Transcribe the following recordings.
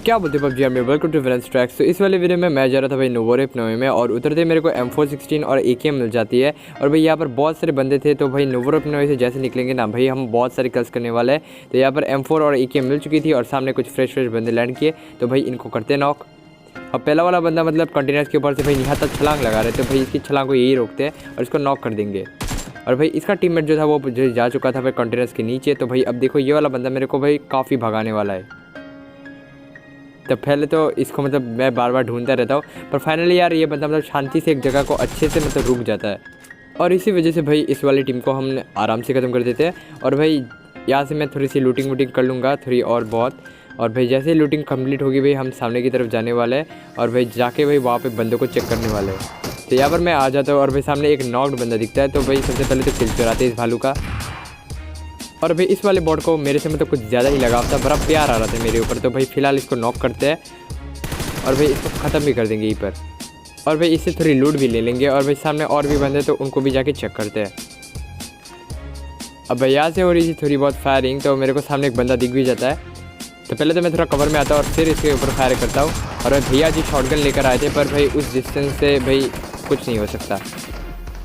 क्या बोलते हैं पबजी में वेलकम टू वेलेंस ट्रैक्स। तो इस वाले वीडियो में मैं जा रहा था भाई नोवोरेप नोवे में और उतरते मेरे को M416 और AKM मिल जाती है। और भाई यहाँ पर बहुत सारे बंदे थे, तो भाई नोवोरेप नोवे से जैसे निकलेंगे ना भाई हम बहुत सारे कल्स करने वाले हैं। तो यहाँ पर M4 और AKM मिल चुकी थी और सामने कुछ फ्रेश बंदे लैंड किए, तो भाई इनको करते नॉक। अब पहला वाला बंदा मतलब कंटेनर्स के ऊपर से भाई यहाँ तक छलांग लगा रहे थे, भाई इसकी छलांग को यही रोकते हैं और इसको नॉक कर देंगे। और भाई इसका टीममेट जो था वो जा चुका था भाई कंटेनर्स के नीचे। तो भाई अब देखो ये वाला बंदा मेरे को भाई काफ़ी भगाने वाला है। तो पहले तो इसको मतलब मैं बार बार ढूंढता रहता हूँ, पर फाइनली यार ये बंदा मतलब शांति से एक जगह को अच्छे से मतलब रुक जाता है। और इसी वजह से भाई इस वाली टीम को हम आराम से ख़त्म कर देते हैं। और भाई यहाँ से मैं थोड़ी सी लूटिंग वूटिंग कर लूँगा थोड़ी और बहुत। और भाई जैसे ही लूटिंग कंप्लीट होगी भाई हम सामने की तरफ जाने वाले हैं और भाई जाके भाई वहाँ पे बंदों को चेक करने वाले हैं। तो यहाँ पर मैं आ जाता हूँ और भाई सामने एक नॉक्ड बंदा दिखता है। तो भाई सबसे पहले तो किल चुराते हैं इस भालू का। और भाई इस वाले बॉट को मेरे से मतलब कुछ ज़्यादा ही लगाव था, बड़ा प्यार आ रहा था मेरे ऊपर। तो भाई फ़िलहाल इसको नॉक करते हैं और भाई इसको ख़त्म भी कर देंगे यहीं पर। और भाई इससे थोड़ी लूट भी ले लेंगे। और भाई सामने और भी बंदे तो उनको भी जाके चेक करते हैं। अब भाई यहाँ से हो रही थी थोड़ी बहुत फायरिंग, तो मेरे को सामने एक बंदा दिख भी जाता है। तो पहले तो मैं थोड़ा कवर में आता हूँ और फिर इसके ऊपर फायर करता हूँ। और भाई भैया जी शॉटगन लेकर आए थे, पर भाई उस डिस्टेंस से भाई कुछ नहीं हो सकता।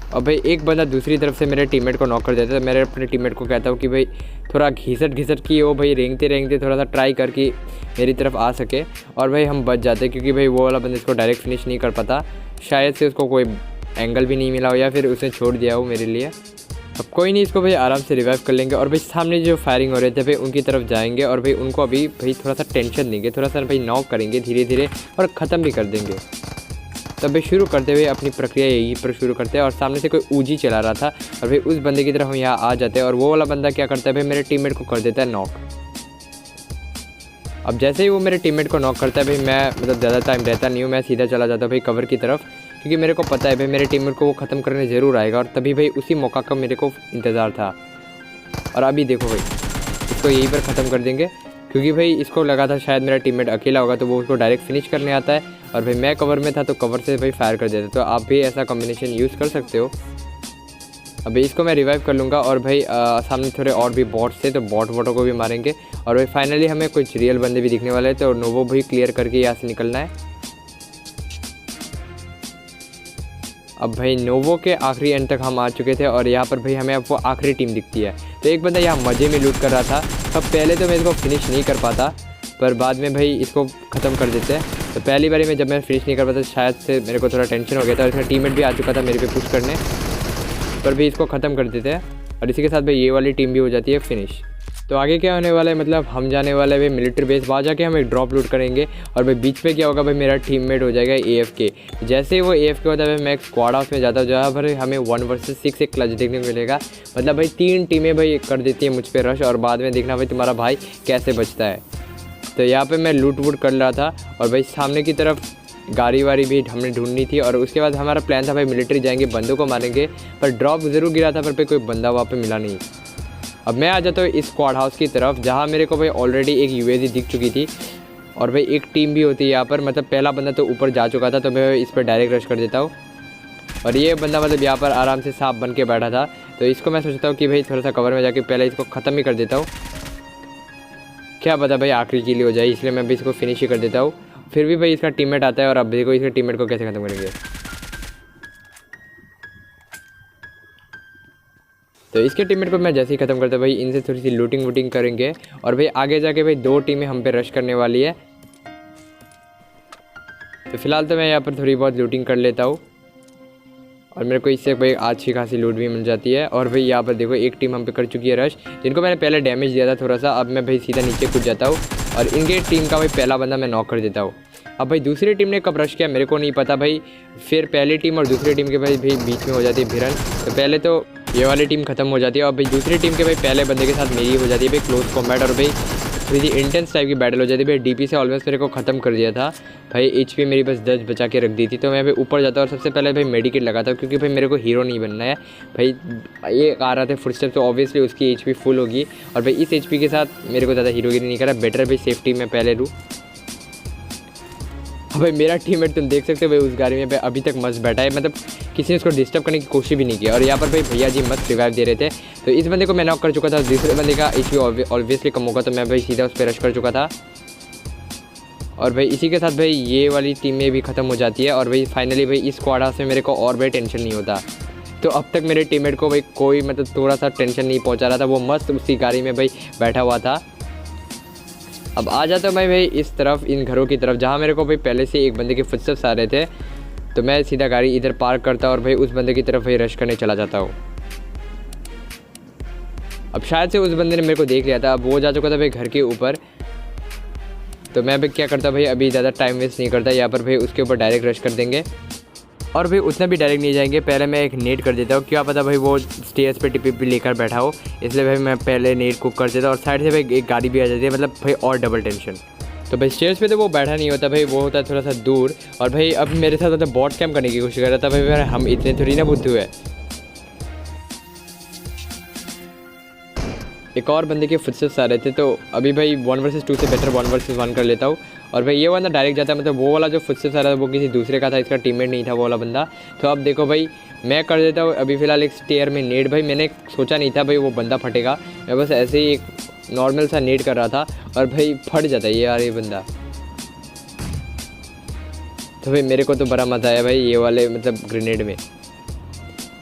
और भाई एक बंदा दूसरी तरफ से मेरे टीममेट को नॉक कर देता है। तो मेरे अपने टीममेट को कहता हूँ कि भाई थोड़ा घिसट की हो भाई, रेंगते थोड़ा सा ट्राई कर कि मेरी तरफ आ सके। और भाई हम बच जाते क्योंकि भाई वो वाला बंदा इसको डायरेक्ट फिनिश नहीं कर पाता, शायद से उसको कोई एंगल भी नहीं मिला हो या फिर उसने छोड़ दिया हो मेरे लिए। अब कोई नहीं, इसको भाई आराम से रिवाइव कर लेंगे। और भाई सामने जो फायरिंग हो रहे थे भाई उनकी तरफ जाएंगे और भाई उनको अभी भाई थोड़ा सा टेंशन देंगे, थोड़ा सा भाई नॉक करेंगे धीरे धीरे और ख़त्म भी कर देंगे। तब भाई शुरू करते हुए अपनी प्रक्रिया यहीं पर शुरू करते हैं। और सामने से कोई ऊजी चला रहा था और भाई उस बंदे की तरफ हम यहाँ आ जाते हैं। और वो वाला बंदा क्या करता है भाई मेरे टीममेट को कर देता है नॉक। अब जैसे ही वो मेरे टीममेट को नॉक करता है भाई मैं मतलब ज़्यादा टाइम रहता नहीं हूँ, मैं सीधा चला जाता हूँ भाई कवर की तरफ, क्योंकि मेरे को पता है भाई मेरे टीममेट को वो ख़त्म करने ज़रूर आएगा। और तभी भाई उसी मौका का मेरे को इंतज़ार था। और अभी देखो भाई इसको यहीं पर ख़त्म कर देंगे, क्योंकि भाई इसको लगा था शायद मेरा टीममेट अकेला होगा तो वो उसको डायरेक्ट फिनिश करने आता है। और भाई मैं कवर में था तो कवर से भाई फायर कर देता। तो आप भी ऐसा कॉम्बिनेशन यूज़ कर सकते हो। अभी इसको मैं रिवाइव कर लूँगा। और भाई सामने थोड़े और भी बॉट्स थे, तो बॉटों को भी मारेंगे। और भाई फाइनली हमें कुछ रियल बंदे भी दिखने वाले थे और नोवो भी क्लियर करके यहाँ से निकलना है। अब भाई नोवो के आखिरी एंड तक हम आ चुके थे और यहाँ पर भाई हमें अब वो आखिरी टीम दिखती है। तो एक बंदा यहाँ मज़े में लूट कर रहा था। तब पहले तो मैं इसको फिनिश नहीं कर पाता, पर बाद में भाई इसको ख़त्म कर देते हैं। तो पहली बारी में जब मैं फिनिश नहीं कर पाता शायद से मेरे को थोड़ा टेंशन हो गया था और इसका टीममेट भी आ चुका था मेरे पे पुश करने, पर भी इसको ख़त्म कर देते हैं। और इसी के साथ भाई ये वाली टीम भी हो जाती है फिनिश। तो आगे क्या होने वाला है, मतलब हम जाने वाले भाई मिलिट्री बेस, वहाँ जाके हम एक ड्रॉप लूट करेंगे। और भाई बीच पे क्या होगा भाई मेरा टीममेट हो जाएगा AFK। जैसे ही वो AFK होता है भाई मैं एक स्क्वाड हाउस में जाता हूँ जहाँ पर हमें 1 वर्सेस 6 एक क्लच देखने को मिलेगा। मतलब भाई 3 टीमें भाई कर देती है मुझ पर रश और बाद में देखना भाई तुम्हारा भाई कैसे बचता है। तो यहाँ पर मैं लूट वूट कर रहा था और भाई सामने की तरफ गाड़ी वाड़ी भी हमने ढूंढनी थी। और उसके बाद हमारा प्लान था भाई मिलिट्री जाएंगे, बंदों को मारेंगे, पर ड्रॉप ज़रूर गिरा था पर कोई बंदा वहाँ पर मिला नहीं। अब मैं आ जाता हूँ इस स्क्वाड हाउस की तरफ जहाँ मेरे को भाई ऑलरेडी एक UAV दिख चुकी थी। और भाई एक टीम भी होती है यहाँ पर, मतलब पहला बंदा तो ऊपर जा चुका था तो मैं इस पर डायरेक्ट रश कर देता हूँ। और ये बंदा मतलब यहाँ पर आराम से सांप बन के बैठा था, तो इसको मैं सोचता हूँ कि भाई थोड़ा सा कवर में जाके पहले इसको ख़त्म ही कर देता हूँ। क्या पता भाई आखिरी किल हो जाए, इसलिए मैं भी इसको फिनिश ही कर देता हूँ। फिर भी भाई इसका टीममेट आता है और अब देखो इसके टीममेट को कैसे ख़त्म करेंगे। तो इसके टीममेट को मैं जैसे ही ख़त्म करता भाई इनसे थोड़ी सी लूटिंग वूटिंग करेंगे। और भाई आगे जाके भाई 2 टीमें हम पे रश करने वाली है। तो फिलहाल तो मैं यहाँ पर थोड़ी बहुत लूटिंग कर लेता हूँ और मेरे को इससे भाई अच्छी खासी लूट भी मिल जाती है। और भाई यहाँ पर देखो एक टीम हम पे कर चुकी है रश, जिनको मैंने पहले डैमेज दिया था थोड़ा सा। अब मैं भाई सीधा नीचे कूद जाता हूँ और इनके टीम का भाई पहला बंदा मैं नॉक कर देता हूँ। अब भाई दूसरी टीम ने कब रश किया मेरे को नहीं पता भाई। फिर पहली टीम और दूसरी टीम के भाई बीच में हो जाती है भिड़न। तो पहले तो ये वाली टीम खत्म हो जाती है और भाई दूसरी टीम के भाई पहले बंदे के साथ मेरी हो जाती है भाई क्लोज कॉम्बैट। और भाई थोड़ी सी इंटेंस टाइप की बैटल हो जाती है भाई। DP से ऑलमोस्ट मेरे को ख़त्म कर दिया था भाई, HP मेरी बस 10 बचा के रख दी थी। तो मैं भाई ऊपर जाता और सबसे पहले भाई मेडिकेट लगाता हूँ, क्योंकि भाई मेरे को हीरो नहीं बनना है भाई। ये आ रहा था फुटस्टेप तो ऑब्वियसली उसकी HP फुल होगी और भाई इस HP के साथ मेरे को ज़्यादा हीरोगिरी नहीं करा, बेटर भाई सेफ्टी में पहले लूँ। भाई मेरा टीममेट तुम देख सकते हो भाई उस गाड़ी में भाई अभी तक मस्त बैठा है, मतलब किसी ने उसको डिस्टर्ब करने की कोशिश भी नहीं की। और यहाँ पर भाई भैया जी मस्त रिवाइव दे रहे थे। तो इस बंदे को मैं नॉक कर चुका था, दूसरे बंदे का HP ऑब्वियसली कम होगा तो मैं भाई सीधा उस पर रश कर चुका था। और भाई इसी के साथ भाई ये वाली टीमें भी ख़त्म हो जाती है। और भाई फाइनली भाई इस स्क्वाड हाउस में मेरे को और भाई टेंशन नहीं होता। तो अब तक मेरे टीममेट को भाई कोई मतलब थोड़ा सा टेंशन नहीं पहुंचा रहा था, वो मस्त उसी गाड़ी में भाई बैठा हुआ था। अब आ जाता हूँ मैं भाई इस तरफ, इन घरों की तरफ, जहाँ मेरे को भाई पहले से एक बंदे के फुटस्टेप्स आ रहे थे। तो मैं सीधा गाड़ी इधर पार्क करता और भाई उस बंदे की तरफ भाई रश करने चला जाता हूँ। अब शायद से उस बंदे ने मेरे को देख लिया था, अब वो जा चुका था भाई घर के ऊपर। तो मैं भाई क्या करता भाई, अभी ज़्यादा टाइम वेस्ट नहीं करता, यहाँ पर भाई उसके ऊपर डायरेक्ट रश कर देंगे। और भाई उतना भी डायरेक्ट नहीं जाएंगे, पहले मैं एक नेट कर देता हूँ, क्या पता भाई वो स्टेयर्स पे टिपी भी लेकर बैठा हो, इसलिए भाई मैं पहले नेट कुक कर देता। और साइड से भाई एक गाड़ी भी आ जाती है, मतलब भाई और डबल टेंशन। तो भाई स्टेयर्स पे तो वो बैठा नहीं होता भाई, वो होता है थोड़ा सा दूर। और भाई अब मेरे साथ मतलब बॉट कैम्प करने की कोशिश कर रहा था भाई, हम इतने थोड़ी ना बुद्धू है। एक और बंदे के फुटस्टेप्स आ रहे थे, तो अभी भाई 1 वर्सेस 2 से बेटर 1 वर्सेस 1 कर लेता हूँ। और भाई ये बंदा डायरेक्ट जाता है, मतलब वो वाला जो फुटस्टेप्स आ रहा था वो किसी दूसरे का था, इसका टीममेट नहीं था वो वाला बंदा। तो अब देखो भाई मैं कर देता हूँ अभी फ़िलहाल एक स्टेयर में नेट। भाई मैंने सोचा नहीं था भाई वो बंदा फटेगा, मैं बस ऐसे ही एक नॉर्मल सा नेट कर रहा था और भाई फट जाता है ये यार ये बंदा। तो भाई मेरे को तो बड़ा मज़ा आया भाई ये वाले मतलब ग्रेनेड में।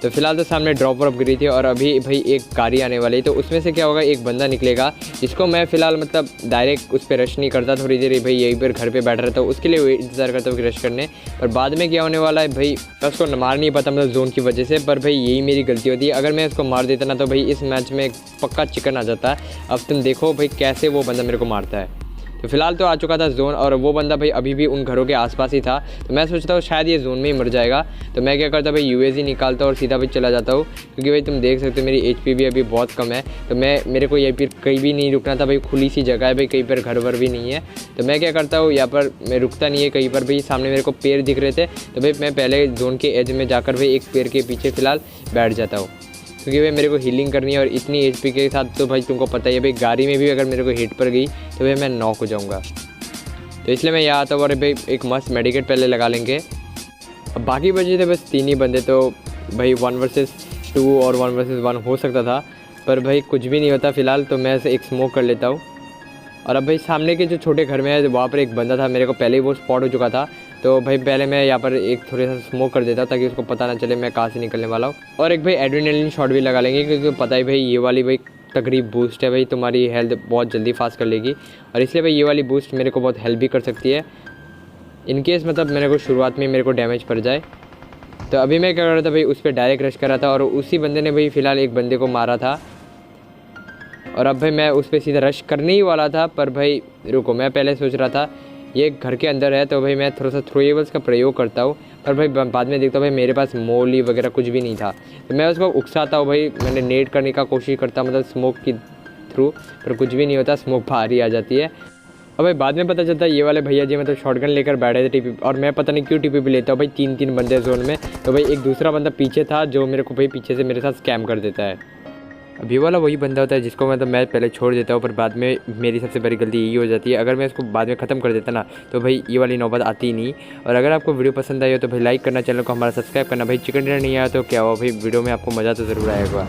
तो फिलहाल तो सामने ड्रॉप वॉप गिरी थी और अभी भाई एक गाड़ी आने वाली है, तो उसमें से क्या होगा, एक बंदा निकलेगा जिसको मैं फ़िलहाल मतलब डायरेक्ट उस पर रश नहीं करता, थोड़ी देर भाई यहीं पर घर पे बैठ रहता हूँ, उसके लिए इंतज़ार करता हूँ कि रश करने। पर बाद में क्या होने वाला है भाई मैं उसको मार नहीं पाता, मतलब जोन की वजह से। पर भाई यही मेरी गलती होती है, अगर मैं उसको मार देता ना तो भाई इस मैच में पक्का चिकन आ जाता है। अब तुम देखो भाई कैसे वो बंदा मेरे को मारता है। तो फिलहाल तो आ चुका था जोन और वो बंदा भाई अभी भी उन घरों के आसपास ही था। तो मैं सोचता हूँ शायद ये जोन में ही मर जाएगा। तो मैं क्या करता भाई यूएजी निकालता और सीधा भाई चला जाता हूँ, क्योंकि भाई तुम देख सकते हो मेरी एचपी भी अभी बहुत कम है। तो मेरे को ये फिर कहीं भी नहीं रुकना था भाई, खुली सी जगह है भाई, कहीं पर घर वर भी नहीं है। तो मैं क्या करता हूँ यहाँ पर मैं रुकता नहीं है कहीं पर भाई, सामने मेरे को पेड़ दिख रहे थे तो भाई मैं पहले जोन के एज में जाकर भाई एक पेड़ के पीछे फ़िलहाल बैठ जाता हूँ, क्योंकि भाई मेरे को हीलिंग करनी है। और इतनी एचपी के साथ तो भाई तुमको पता ही है भाई गाड़ी में भी अगर मेरे को हिट पर गई तो भाई मैं नॉक हो जाऊँगा। तो इसलिए मैं यहाँ आता हूँ और भाई एक मस्त मेडिकेट पहले लगा लेंगे। अब बाकी बचे थे बस 3 ही बंदे, तो भाई 1 वर्सेस 2 और 1 वर्सेस 1 हो सकता था, पर भाई कुछ भी नहीं होता फ़िलहाल। तो मैं ऐसे एक स्मोक कर लेता हूँ। और अब भाई सामने के जो छोटे घर में है वहाँ पर एक बंदा था, मेरे को पहले ही वो स्पॉट हो चुका था। तो भाई पहले मैं यहाँ पर एक थोड़ा सा स्मोक कर देता ताकि उसको पता ना चले मैं कहाँ से निकलने वाला हूँ। और एक भाई एड्रेनालिन शॉट भी लगा लेंगे, क्योंकि पता है भाई ये वाली भाई तकरीब बूस्ट है भाई, तुम्हारी हेल्थ बहुत जल्दी फास्ट कर लेगी। और इसलिए भाई ये वाली बूस्ट मेरे को बहुत हेल्प भी कर सकती है इन केस मतलब मेरे को शुरुआत में मेरे को डैमेज पड़ जाए। तो अभी मैं क्या कर रहा था भाई उस पर डायरेक्ट रश कर रहा था और उसी बंदे ने भाई फ़िलहाल एक बंदे को मारा था। और अब भाई मैं उस पर सीधा रश करने ही वाला था, पर भाई रुको, मैं पहले सोच रहा था ये घर के अंदर है तो भाई मैं थोड़ा सा थ्रोएबल्स का प्रयोग करता हूँ। पर भाई बाद में देखता हूँ भाई मेरे पास मोली वगैरह कुछ भी नहीं था, तो मैं उसको उकसाता हूँ भाई, मैंने नेट करने का कोशिश करता मतलब स्मोक की थ्रू, पर कुछ भी नहीं होता, स्मोक बाहर ही आ जाती है। और भाई बाद में पता चलता है ये वाले भैया जी मतलब शॉटगन लेकर बैठे थे टीपी, और मैं पता नहीं क्यों टीपी भी लेता हूँ भाई 3 बंदे जोन में। तो भाई एक दूसरा बंदा पीछे था जो मेरे को भाई पीछे से मेरे साथ स्कैम कर देता है। अब ये वाला वही बंदा होता है जिसको मतलब मैं पहले छोड़ देता हूँ, पर बाद में मेरी सबसे बड़ी गलती यही हो जाती है, अगर मैं इसको बाद में ख़त्म कर देता ना तो भाई ये वाली नौबत आती ही नहीं। और अगर आपको वीडियो पसंद आई हो तो भाई लाइक करना, चैनल को हमारा सब्सक्राइब करना। भाई चिकन डिनर नहीं आया तो क्या हुआ भाई, वीडियो में आपको मज़ा तो ज़रूर आएगा।